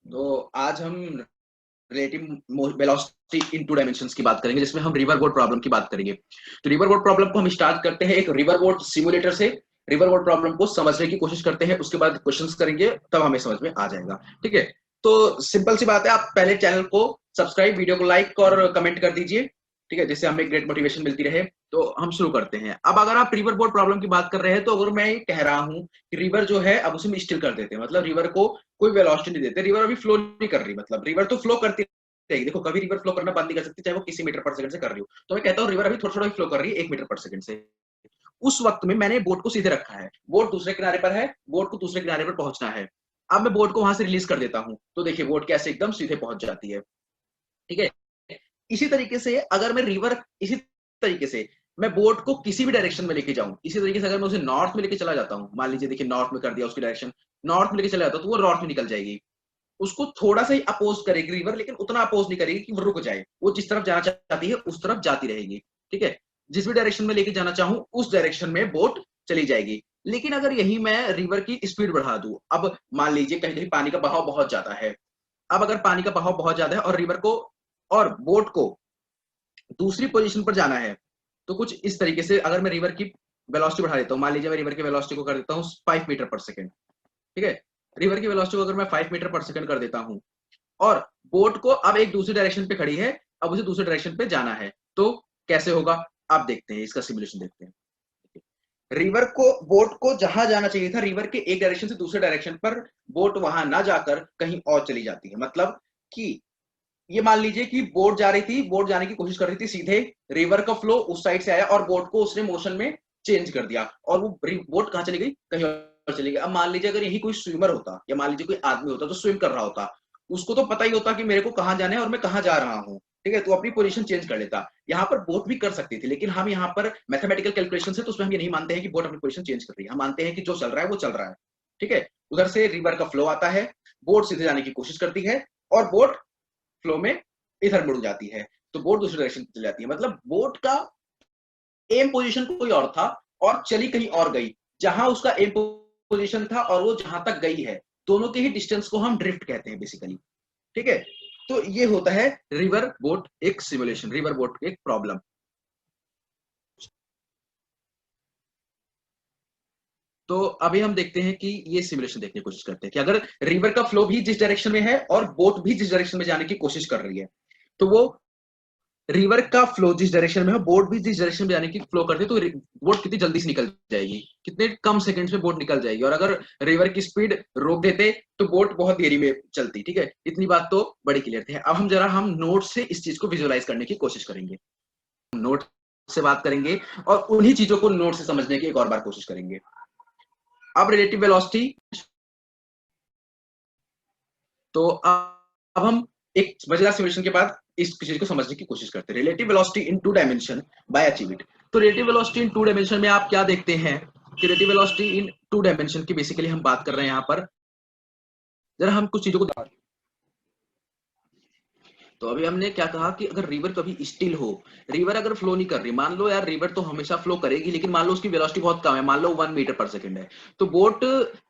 तो आज हम relative velocity in to dimensions की बात करेंगे, जिसमें हम रिवर बोट प्रॉब्लम की बात करेंगे। तो रिवर बोट प्रॉब्लम को हम स्टार्ट करते हैं एक रिवर बोट सिमुलेटर से। रिवर बोट प्रॉब्लम को समझने की कोशिश करते हैं, उसके बाद क्वेश्चंस करेंगे, तब हमें समझ में आ जाएगा। ठीक है, तो सिंपल सी बात है, आप पहले चैनल को सब्सक्राइब, वीडियो को लाइक और कमेंट कर दीजिए। ठीक है, जिससे हमें ग्रेट मोटिवेशन मिलती रहे। तो हम शुरू करते हैं। अब अगर आप रिवर बोट प्रॉब्लम की बात कर रहे हैं, तो अगर मैं ये कह रहा हूं कि रिवर जो है अब उसे हम स्टिल कर देते हैं, मतलब रिवर को कोई वेलोसिटी नहीं देते, रिवर अभी फ्लो नहीं कर रही, मतलब रिवर तो फ्लो करती रहेगी। देखो, कभी रिवर फ्लो करना बंद नहीं कर सकती, चाहे वो किसी मीटर पर सेकंड से कर रही हो। तो मैं कहता हूँ रिवर अभी थोड़ा थोड़ा फ्लो कर रही है 1 मीटर पर सेकंड से। उस वक्त में मैंने बोट को सीधे रखा है, बोट दूसरे किनारे पर है, बोट को दूसरे किनारे पर पहुंचना है। अब मैं बोट को वहां से रिलीज कर देता हूं, तो देखिए बोट कैसे एकदम सीधे पहुंच जाती है। ठीक है, इसी तरीके से अगर मैं रिवर इसी तरीके से मैं बोट को किसी भी डायरेक्शन में लेके जाऊं, इसी तरीके से अगर मैं उसे नॉर्थ में लेके चला जाता हूं, मान लीजिए देखिए नॉर्थ में कर दिया उसकी डायरेक्शन, नॉर्थ में लेके चला जाता हूं, तो वो नॉर्थ में निकल जाएगी। उसको थोड़ा सा ही अपोज करेगी रिवर, लेकिन उतना अपोज नहीं करेगी कि वो रुक जाए। वो जिस तरफ जाना चाहती है उस तरफ जाती रहेगी। ठीक है, जिस भी डायरेक्शन में लेके जाना चाहूं उस डायरेक्शन में बोट चली जाएगी। लेकिन अगर यही मैं रिवर की स्पीड बढ़ा दूं, अब मान लीजिए कहीं कहीं पानी का बहाव बहुत ज्यादा है। अब अगर पानी का बहाव बहुत ज्यादा है और रिवर को और बोट को दूसरी पोजीशन पर जाना है, तो कुछ इस तरीके से अगर मैं रिवर की वेलोसिटी बढ़ा देता हूं, मान लीजिए मैं रिवर की वेलोसिटी को कर देता हूं 5 मीटर पर सेकंड। ठीक है, रिवर की वेलोसिटी को अगर मैं 5 मीटर पर सेकंड कर देता हूं और बोट को अब एक दूसरी डायरेक्शन पे खड़ी है, अब उसे दूसरे डायरेक्शन पे जाना है, तो कैसे होगा? आप देखते हैं, इसका सिमुलेशन देखते हैं। रिवर को बोट को जहां जाना चाहिए था, रिवर के एक डायरेक्शन से दूसरे डायरेक्शन पर, बोट वहां ना जाकर कहीं और चली जाती है। मतलब कि ये मान लीजिए कि बोट जा रही थी, बोट जाने की कोशिश कर रही थी सीधे, रिवर का फ्लो उस साइड से आया और बोट को उसने मोशन में चेंज कर दिया, और वो बोट कहां चली गई? कहीं और चली गई। अब मान लीजिए अगर यही कोई स्विमर होता, या मान लीजिए कोई आदमी होता जो स्विम कर रहा होता, उसको तो पता ही होता कि मेरे को कहां जाना है और मैं कहां जा रहा हूं। ठीक है, तो अपनी पोजीशन चेंज कर लेता। यहाँ पर बोट भी कर सकती थी, लेकिन हम यहाँ पर मैथमेटिकल कैलकुलेशन है, तो उसमें हम ये नहीं मानते हैं कि बोट अपनी पोजीशन चेंज कर रही है। हम मानते हैं कि जो चल रहा है वो चल रहा है। ठीक है, उधर से रिवर का फ्लो आता है, बोट सीधे जाने की कोशिश करती है, और बोट फ्लो में इधर मुड़ जाती है, तो बोट दूसरी डायरेक्शन चली जाती है। मतलब बोट का एम पोजीशन कोई और था और चली कहीं और गई। जहां उसका एम पोजीशन था और वो जहां तक गई है, दोनों के ही डिस्टेंस को हम ड्रिफ्ट कहते हैं बेसिकली। ठीक है, तो ये होता है रिवर बोट एक सिमुलेशन, रिवर बोट एक प्रॉब्लम। तो अभी हम देखते हैं कि ये सिमुलेशन देखने की कोशिश करते हैं कि अगर रिवर का फ्लो भी जिस डायरेक्शन में है और बोट भी जिस डायरेक्शन में जाने की कोशिश कर रही है, तो वो रिवर का फ्लो जिस डायरेक्शन में है, बोट भी जिस डायरेक्शन में जाने की फ्लो करती है, तो बोट कितनी जल्दी से निकल जाएगी, कितने कम सेकंड्स में बोट निकल जाएगी। और अगर रिवर की स्पीड रोक देते तो बोट बहुत देरी में चलती। ठीक है, इतनी बात तो बड़ी क्लियर थी। अब हम नोट से इस चीज को विजुअलाइज करने की कोशिश करेंगे, हम नोट से बात करेंगे और उन्हीं चीजों को नोट से समझने की एक और बार कोशिश करेंगे। अब रिलेटिव वेलोसिटी, तो अब हम एक मजेदार सिमुलेशन के बाद इस चीज को समझने की कोशिश करते हैं। Relative velocity in two dimension by achieve it. तो relative velocity in two dimension में आप क्या देखते हैं कि relative velocity in two dimension की बेसिकली हम बात कर रहे हैं यहाँ पर। जरा हम कुछ चीजों को, तो अभी हमने क्या कहा कि अगर रिवर कभी स्टिल हो, रिवर अगर फ्लो नहीं कर रही, मान लो यार रिवर तो हमेशा फ्लो करेगी, लेकिन मान लो उसकी वेलोसिटी बहुत कम है, मान लो 1 मीटर पर सेकंड है, तो बोट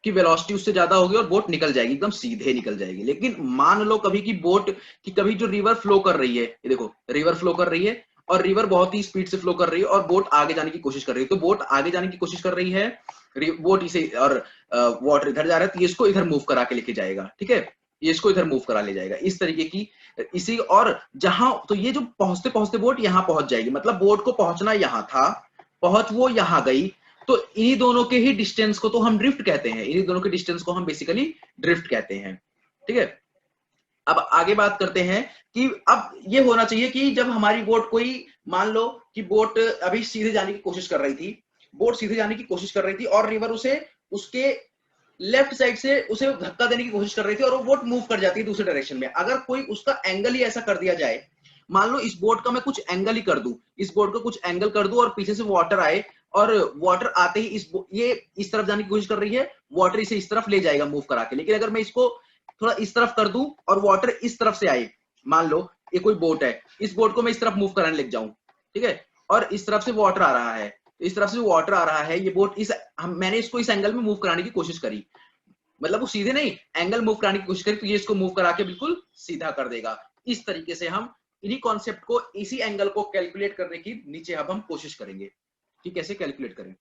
की वेलोसिटी उससे ज्यादा होगी और बोट निकल जाएगी, एकदम सीधे निकल जाएगी। लेकिन मान लो कभी की बोट की कभी जो रिवर फ्लो कर रही है, ये देखो रिवर फ्लो कर रही है और रिवर बहुत ही स्पीड से फ्लो कर रही है और बोट आगे जाने की कोशिश कर रही है, तो बोट आगे जाने की कोशिश कर रही है, बोट इसे और वाटर इधर जा रहा है, तो ये इसको इधर मूव करा के लेके जाएगा। ठीक है, ये इसको इधर मूव करा ले जाएगा, इस तरीके की इसी। और जहां तो ये जो पहुंचते पहुंचते बोट यहां पहुंच जाएगी, मतलब बोट को पहुंचना यहां था, पहुंच वो यहां गई, तो इन्हीं दोनों के ही डिस्टेंस को तो हम ड्रिफ्ट कहते हैं, इन्हीं दोनों के डिस्टेंस को हम बेसिकली ड्रिफ्ट कहते हैं। ठीक है, अब आगे बात करते हैं कि अब ये होना चाहिए कि जब हमारी बोट कोई, मान लो कि बोट अभी सीधे जाने की कोशिश कर रही थी, बोट सीधे जाने की कोशिश कर रही थी और रिवर उसे उसके लेफ्ट साइड से उसे धक्का देने की कोशिश कर रही थी और वो बोट मूव कर जाती है दूसरे डायरेक्शन में। अगर कोई उसका एंगल ही ऐसा कर दिया जाए, मान लो इस बोट का मैं कुछ एंगल ही कर दूं, इस बोट का कुछ एंगल कर दूं और पीछे से वाटर आए, और वाटर आते ही ये इस तरफ जाने की कोशिश कर रही है, वाटर इसे इस तरफ ले जाएगा मूव करा के। लेकिन अगर मैं इसको थोड़ा इस तरफ कर दूं और वाटर इस तरफ से आए, मान लो ये कोई बोट है, इस बोट को मैं इस तरफ मूव कराने लग जाऊं, ठीक है, और इस तरफ से वाटर आ रहा है, इस तरफ से वाटर आ रहा है, ये बोट मैंने इसको इस एंगल में मूव कराने की कोशिश करी, मतलब वो सीधे नहीं, एंगल मूव कराने की कोशिश करें तो ये इसको मूव करा के बिल्कुल सीधा कर देगा। इस तरीके से हम इन्हीं कॉन्सेप्ट को, इसी एंगल को कैलकुलेट करने की नीचे अब हम कोशिश करेंगे कि कैसे कैलकुलेट करें।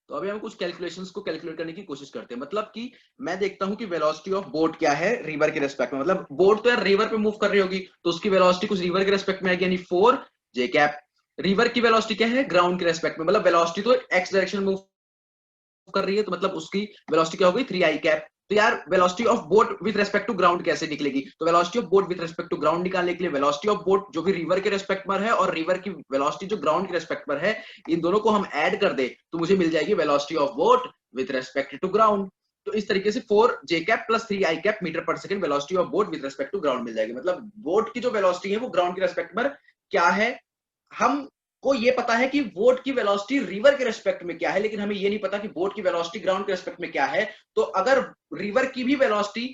तो अभी हम कुछ कैलकुलेशंस को कैलकुलेट करने की कोशिश करते हैं। मतलब कि मैं देखता हूं कि वेलोसिटी ऑफ बोट क्या है रिवर के रेस्पेक्ट में। मतलब बोट तो यार रिवर पे मूव कर रही होगी तो उसकी वेलोसिटी कुछ रिवर के रेस्पेक्ट में आएगी, यानी 4 जे कैप। रिवर की वेलोसिटी क्या है ग्राउंड के रेस्पेक्ट में, मतलब वेलोसिटी तो एक्स डायरेक्शन मूव कर रही है तो मतलब उसकी वेलोसिटी क्या होगी 3 आई कैप। तो यार velocity of boat with respect to ground कैसे निकलेगी, तो velocity of boat with respect to ground निकालने के लिए वेलोसिटी ऑफ बोट जो कि रिवर के रेस्पेक्ट पर है और रिवर की वेलोसिटी जो ग्राउंड के रेस्पेक्ट पर है, इन दोनों को हम ऐड कर दे तो मुझे मिल जाएगी velocity of boat with respect to ground. तो इस तरीके से 4 जे cap plus 3 I cap meter per second velocity of boat with respect to ground मिल जाएगी। मतलब बोट की जो वेलोसिटी है वो ग्राउंड के रेस्पेक्ट पर क्या है, हम को ये पता है कि बोट की वेलोसिटी रिवर के रेस्पेक्ट में क्या है, लेकिन हमें ये नहीं पता कि बोट की वेलोसिटी ग्राउंड के रेस्पेक्ट में क्या है। तो अगर रिवर की भी वेलोसिटी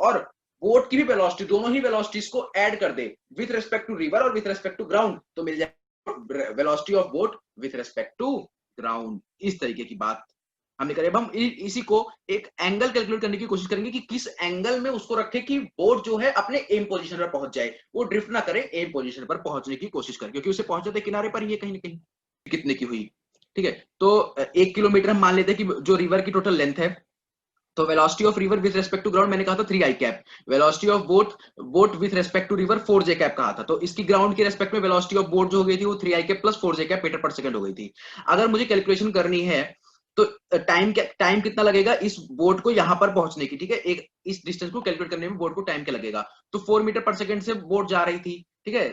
और बोट की भी वेलोसिटी, दोनों ही वेलोसिटीज को ऐड कर दे विथ रेस्पेक्ट टू रिवर और विथ रेस्पेक्ट टू ग्राउंड, तो मिल जाए velocity of boat with respect to ground. इस तरीके की बात हमने करी। अब हम इसी को एक एंगल कैलकुलेट करने की कोशिश करेंगे कि किस एंगल में उसको रखे कि बोट जो है अपने एम पोजीशन पर पहुंच जाए, वो ड्रिफ्ट ना करे, एम पोजीशन पर पहुंचने की कोशिश करे, क्योंकि उसे पहुंच जाते किनारे पर ये कहीं ना कहीं कितने की हुई। ठीक है, तो 1 किलोमीटर हम मान लेते हैं कि जो रिवर की टोटल लेंथ है। तो velocity of river with respect to ground मैंने कहा था 3 आई cap. Velocity of boat with respect to river 4 J cap कहा था। तो इसकी ग्राउंड के रेस्पेक्ट में वेलोसिटी ऑफ बोट जो हो गई थी वो 3 आई कैप प्लस 4 जे कैप मीटर पर सेकंड हो गई थी। अगर मुझे कैलकुलेशन करनी है तो टाइम कितना लगेगा इस बोट को यहां पर पहुंचने की, ठीक है, एक इस डिस्टेंस को कैलकुलेट करने में बोट को टाइम क्या लगेगा। तो 4 मीटर पर सेकंड से बोट जा रही थी, ठीक है,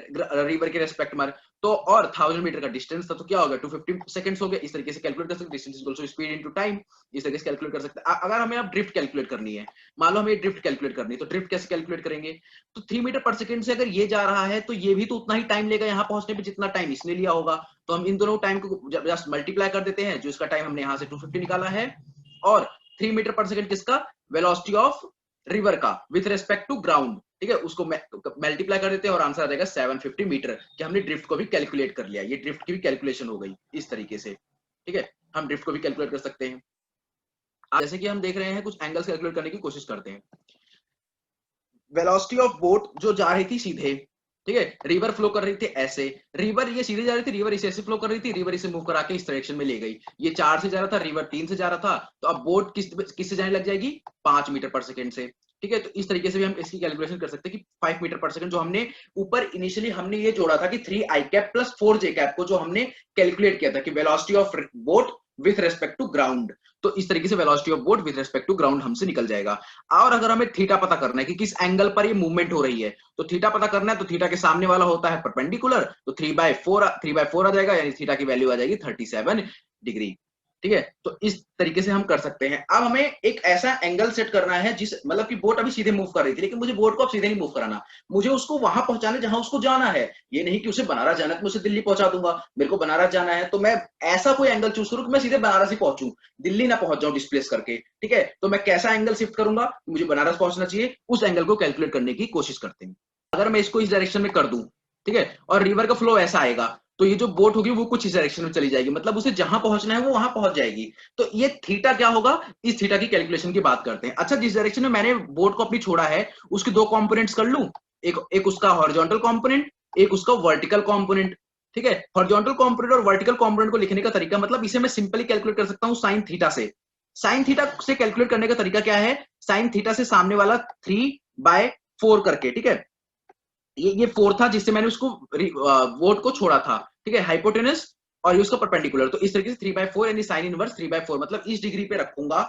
रिवर के रेस्पेक्ट में। तो और 1000 मीटर का डिस्टेंस था तो क्या होगा 250 सेकंड्स हो गया। इस तरीके से कैलकुलेट कर सकते हैं, distance is also speed into time. इस तरीके से कैलकुलेट कर सकते हैं। अगर हमें अब ड्रिफ्ट कैलकुलेट करनी है, मान लो हमें ड्रिफ्ट कैलकुलेट करनी है, तो ड्रिफ्ट कैसे कैलकुलेट करेंगे। तो 3 मीटर पर सेकंड से अगर ये जा रहा है तो ये भी तो उतना ही टाइम लेगा यहाँ पहुंचने में जितना टाइम इसने लिया होगा। तो हम इन दोनों टाइम को जस्ट मल्टीप्लाई कर देते हैं, जो इसका टाइम हमने यहाँ से 250 निकाला है, और 3 मीटर पर सेकंड किसका, वेलोसिटी ऑफ रिवर का विथ रेस्पेक्ट टू ग्राउंड, ठीक है, उसको मल्टीप्लाई कर देते हैं और आंसर आ जाएगा 750 मीटर। कि हमने ड्रिफ्ट को भी कैलकुलेट कर लिया, ये ड्रिफ्ट की भी कैलकुलेशन हो गई इस तरीके से। ठीक है, हम ड्रिफ्ट को भी कैलकुलेट कर सकते हैं। जैसे कि हम देख रहे हैं कुछ एंगल्स कैलकुलेट करने की कोशिश करते हैं। वेलोसिटी ऑफ बोट जो जा रही थी सीधे, ठीक है, रिवर फ्लो कर रही थी ऐसे, रिवर ये सीधे जा रही थी, रिवर इसे ऐसे फ्लो कर रही थी, रिवर इसे मूव करा के इस डायरेक्शन में ले गई। ये 4 से जा रहा था, रिवर 3 से जा रहा था, तो अब बोट किससे जाने लग जाएगी 5 मीटर पर सेकंड से। ठीक है, तो इस तरीके से भी हम इसकी कैलकुलेशन कर सकते हैं कि 5 मीटर पर सेकंड जो हमने ऊपर इनिशियली हमने ये जोड़ा था कि 3 आई कैप प्लस 4 जे कैप को जो हमने कैलकुलेट किया था कि velocity of boat with respect to ground. तो इस तरीके से velocity of boat with respect to ground हमसे निकल जाएगा। और अगर हमें थीटा पता करना है कि किस एंगल पर ये मूवमेंट हो रही है, तो थीटा पता करना है तो थीटा के सामने वाला होता है परपेंडिकुलर, तो 3/4 आ जाएगा, यानी थीटा की वैल्यू आ जाएगी 37 डिग्री। ठीक है, तो इस तरीके से हम कर सकते हैं। अब हमें एक ऐसा एंगल सेट करना है जिस मतलब कि बोट अभी सीधे मूव कर रही थी, लेकिन मुझे बोट को अब सीधे नहीं मूव कराना, मुझे उसको वहां पहुंचाना जहां उसको जाना है। ये नहीं कि उसे बनारस जाना है तो मैं उसे दिल्ली पहुंचा दूंगा, मेरे को बनारस जाना है तो मैं ऐसा कोई एंगल चूज करूं कि मैं सीधे बनारस ही पहुंचूं, दिल्ली ना पहुंच जाऊं डिस्प्लेस करके। ठीक है, तो मैं कैसा एंगल शिफ्ट करूंगा, मुझे बनारस पहुंचना चाहिए, उस एंगल को कैलकुलेट करने की कोशिश करते हैं। अगर मैं इसको इस डायरेक्शन में कर दूं, ठीक है, और रिवर का फ्लो ऐसा आएगा, तो ये जो बोट होगी वो कुछ इस डायरेक्शन में चली जाएगी, मतलब उसे जहां पहुंचना है वो वहां पहुंच जाएगी। तो ये थीटा क्या होगा, इस थीटा की कैलकुलेशन की बात करते हैं। अच्छा, जिस डायरेक्शन में मैंने बोट को अपनी छोड़ा है उसके 2 कंपोनेंट्स कर लूं, एक उसका हॉरिजॉन्टल कंपोनेंट, एक उसका वर्टिकल कंपोनेंट। ठीक है, हॉरिजॉन्टल कंपोनेंट और वर्टिकल कंपोनेंट को लिखने का तरीका, मतलब इसे मैं सिंपली कैलकुलेट कर सकता हूं साइन थीटा से। साइन थीटा से कैलकुलेट करने का तरीका क्या है, साइन थीटा से सामने वाला 3/4 करके, ठीक है, ये 4 था जिससे मैंने उसको बोट को छोड़ा था, ठीक है, हाइपोटेनस और ये उसका परपेंडिकुलर। तो इस तरीके से 3/4 यानी साइन इनवर्स 3/4, मतलब इस डिग्री पे रखूंगा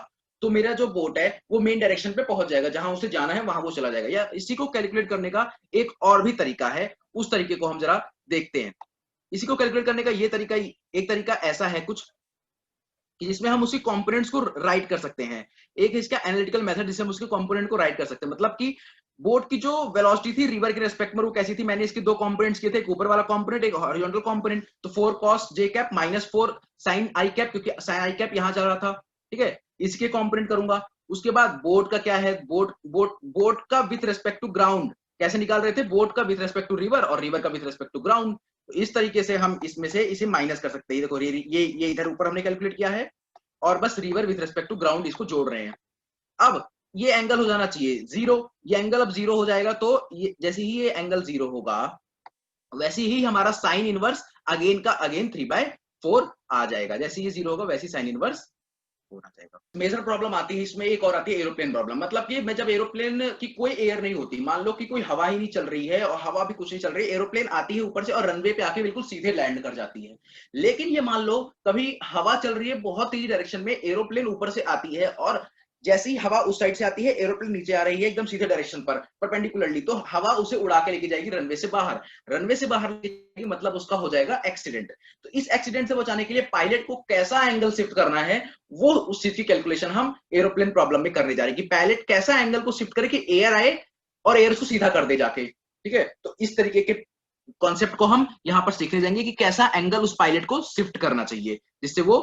तो मेरा जो बोट है वो मेन डायरेक्शन पे पहुंच जाएगा, जहां उसे जाना है वहां वो चला जाएगा। या इसी को कैलकुलेट करने का एक और भी तरीका है, उस तरीके को हम जरा देखते हैं। इसी को कैलकुलेट करने का ये तरीका, एक तरीका ऐसा है कुछ कि जिसमें हम उसी कंपोनेंट्स को राइट कर सकते हैं। एक इसका एनालिटिकल मेथड जिससे हम उसके कंपोनेंट को राइट कर सकते हैं। मतलब कि बोट की जो वेलोसिटी थी रिवर के रेस्पेक्ट में वो कैसी थी, मैंने इसके 2 कंपोनेंट्स किए थे, एक ऊपर वाला कंपोनेंट, एक हॉरिजॉन्टल कंपोनेंट। तो 4 cos j cap minus 4 sin i cap, क्योंकि sin i कैप यहां जा रहा था। ठीक है, इसके कंपोनेंट करूंगा। उसके बाद बोट का क्या है, बोट का विथ रेस्पेक्ट टू ग्राउंड कैसे निकाल रहे थे, बोट का विथ रेस्पेक्ट टू रिवर और रिवर का विथ रेस्पेक्ट टू ग्राउंड। तो इस तरीके से हम इसमें से इसे माइनस कर सकते हैं। देखो ये इधर ऊपर हमने कैलकुलेट किया है और बस river with respect to ground इसको जोड़ रहे हैं। अब ये एंगल हो जाना चाहिए 0, ये एंगल अब 0 हो जाएगा, तो ये जैसे ही ये एंगल 0 होगा वैसे ही हमारा साइन इनवर्स अगेन का अगेन 3/4 आ जाएगा। जैसे ये 0 होगा वैसे ही साइन इनवर्स आ जाएगा। मेजर प्रॉब्लम आती है इसमें, एक और आती है एरोप्लेन प्रॉब्लम। मतलब कि मैं जब एरोप्लेन की कोई एयर नहीं होती, मान लो कि कोई हवा ही नहीं चल रही है और हवा भी कुछ नहीं चल रही, एरोप्लेन आती है ऊपर से और रनवे पे आके बिल्कुल सीधे लैंड कर जाती है। लेकिन ये मान लो कभी हवा चल रही है बहुत तेज डायरेक्शन में, एरोप्लेन ऊपर से आती है और जैसे ही हवा उस साइड से आती है एरोप्लेन नीचे आ रही है एकदम सीधे डायरेक्शन पर परपेंडिकुलरली, तो हवा उसे उड़ा के लेके जाएगी रनवे से बाहर। रनवे से बाहर लेके जाएगी मतलब उसका हो जाएगा एक्सीडेंट। तो इस एक्सीडेंट से बचाने के लिए पायलट को कैसा एंगल शिफ्ट करना है, वो उस चीज की कैलकुलेशन हम एरोप्लेन प्रॉब्लम में करने जा रहे हैं कि पायलट कैसा एंगल को शिफ्ट करे कि एयर आए और एयर उसको सीधा कर दे जाके। ठीक है, तो इस तरीके के कॉन्सेप्ट को हम यहां पर सीखने जाएंगे कि कैसा एंगल उस पायलट को शिफ्ट करना चाहिए जिससे वो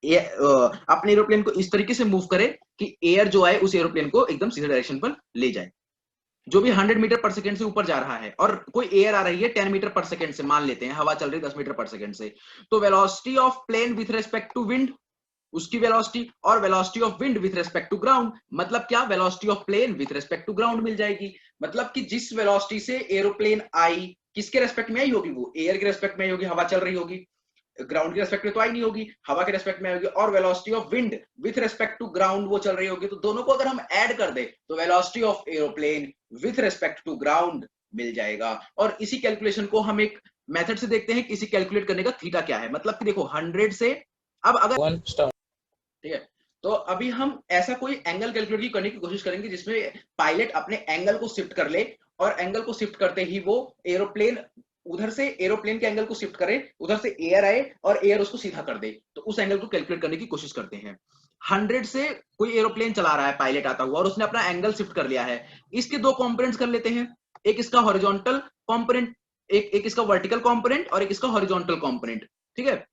अपने एरोप्लेन को इस तरीके से मूव करे कि एयर जो आए उस एरोप्लेन को एकदम सीधे डायरेक्शन पर ले जाए। जो भी 100 मीटर पर सेकंड से ऊपर जा रहा है और कोई एयर आ रही है 10 मीटर पर सेकंड से, मान लेते हैं हवा चल रही है 10 मीटर पर सेकंड से, तो velocity of plane with respect to wind उसकी वेलोसिटी और velocity of wind with respect to ground, मतलब क्या, velocity of plane with respect to ground मिल जाएगी। मतलब कि जिस वेलोसिटी से एरोप्लेन आई, किसके रेस्पेक्ट में आई होगी, वो एयर के रेस्पेक्ट में आई होगी, हवा चल रही होगी, ग्राउंड के रेस्पेक्ट में तो आई नहीं होगी, हवा के रेस्पेक्ट में आएगी। और velocity of wind with respect to ground वो चल रही होगी, तो दोनों को अगर हम ऐड कर दे तो velocity of aeroplane with respect to ground मिल जाएगा। और इसी कैलकुलेशन को हम एक मेथड से देखते हैं कि इसी कैलकुलेट करने का थीटा क्या है। मतलब कि देखो 100 से अब अगर ठीक है, तो अभी हम ऐसा कोई एंगल कैलकुलेट करने की कोशिश करेंगे जिसमें पायलट अपने एंगल को शिफ्ट कर ले और एंगल को शिफ्ट करते ही वो एरोप्लेन उधर से एरोप्लेन के एंगल को शिफ्ट करे, उधर से एयर आए और एयर उसको सीधा कर दे, तो उस एंगल को कैलकुलेट करने की कोशिश करते हैं। 100 से कोई एरोप्लेन चला रहा है पायलट आता हुआ और उसने अपना एंगल शिफ्ट कर लिया है। इसके दो कंपोनेंट्स कर लेते हैं, एक इसका हॉरिजॉन्टल कंपोनेंट, एक इसका वर्टिकल कंपोनेंट और एक इसका हॉरिजॉन्टल कंपोनेंट। ठीक है,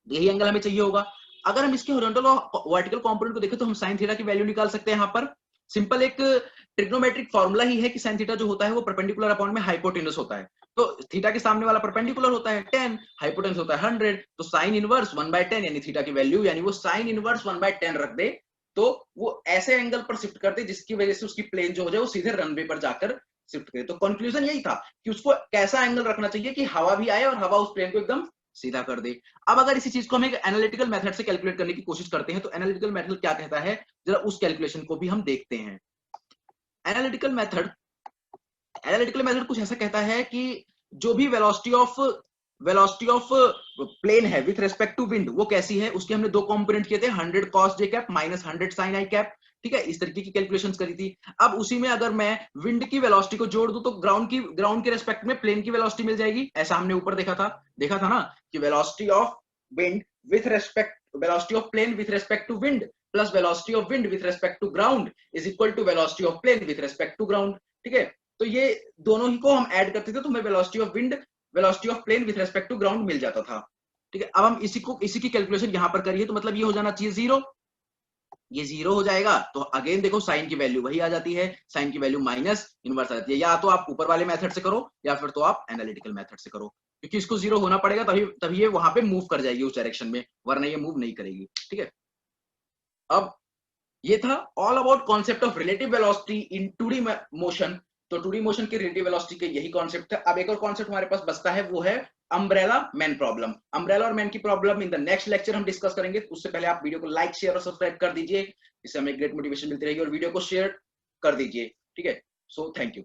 यही एंगल हमें चाहिए होगा। अगर हम इसके हॉरिजॉन्टल और वर्टिकल कंपोनेंट को देखें तो हम साइन थीटा की वैल्यू निकाल सकते हैं। यहाँ पर सिंपल एक ट्रिग्नोमेट्रिक फॉर्मूला ही है कि साइन थीटा जो होता है वो परपेंडिकुलर अपॉन में हाइपोटेनस होता है। तो थीटा के सामने वाला परपेंडिकुलर होता है 10, हाइपोटेनस होता है 100, तो साइन इनवर्स 1/10 यानी थीटा की वैल्यू यानी वो साइन इनवर्स 1/10 रख दे तो वो ऐसे एंगल पर शिफ्ट कर दे जिसकी वजह से उसकी प्लेन जो हो जाए वो सीधे रनवे पर जाकर शिफ्ट करे। तो कंक्लूजन यही था कि उसको कैसा एंगल रखना चाहिए कि हवा भी आए और हवा उस प्लेन को एकदम सीधा कर दे। अब अगर इसी चीज को हम एक एनालिटिकल मेथड से कैलकुलेट करने की कोशिश करते हैं तो एनालिटिकल मेथड क्या कहता है, जरा उस कैलकुलेशन को भी हम देखते हैं। एनालिटिकल मेथड कुछ ऐसा कहता है कि जो भी वेलोसिटी ऑफ प्लेन है विथ रेस्पेक्ट टू विंड वो कैसी है, उसके हमने दो कंपोनेंट किए थे 100 cos j cap minus 100 sin i cap. ठीक है, इस तरीके की कैलकुलेशंस करी थी। अब उसी में अगर मैं विंड की वेलोसिटी को जोड़ दूं तो ग्राउंड के रेस्पेक्ट में प्लेन की वेलोसिटी मिल जाएगी। ऐसा हमने ऊपर देखा था ना कि velocity of wind with respect velocity of plane with respect to wind plus velocity of wind with respect to ground is equal to velocity of plane with respect to ground. ठीक है, तो ये दोनों ही को हम ऐड करते थे तो हमें velocity of wind velocity of plane with respect to ground मिल जाता था। ठीक है, अब हम इसी की कैलकुलेशन यहां पर करिए तो मतलब ये हो जाना चाहिए 0, ये 0 हो जाएगा। तो अगेन देखो साइन की वैल्यू वही आ जाती है, साइन की वैल्यू माइनस इनवर्स आ जाती है। या तो आप ऊपर वाले मेथड से करो या फिर तो आप एनालिटिकल मेथड से करो, क्योंकि इसको 0 होना पड़ेगा तभी ये वहां पे मूव कर जाएगी उस डायरेक्शन में, वरना ये मूव नहीं करेगी। ठीक है, अब ये था all about concept of relative velocity in 2D motion. तो 2D मोशन की रिलेटिव वेलोसिटी के यही कॉन्सेप्ट है। अब एक और कॉन्सेप्ट हमारे पास बचता है, वो है अम्ब्रेला मैन प्रॉब्लम। अम्ब्रेला और मैन की problem in the next lecture हम डिस्कस करेंगे। उससे पहले आप वीडियो को लाइक शेयर और सब्सक्राइब कर दीजिए, इससे हमें ग्रेट मोटिवेशन मिलती रहेगी, और वीडियो को शेयर कर दीजिए। ठीक है, सो थैंक यू।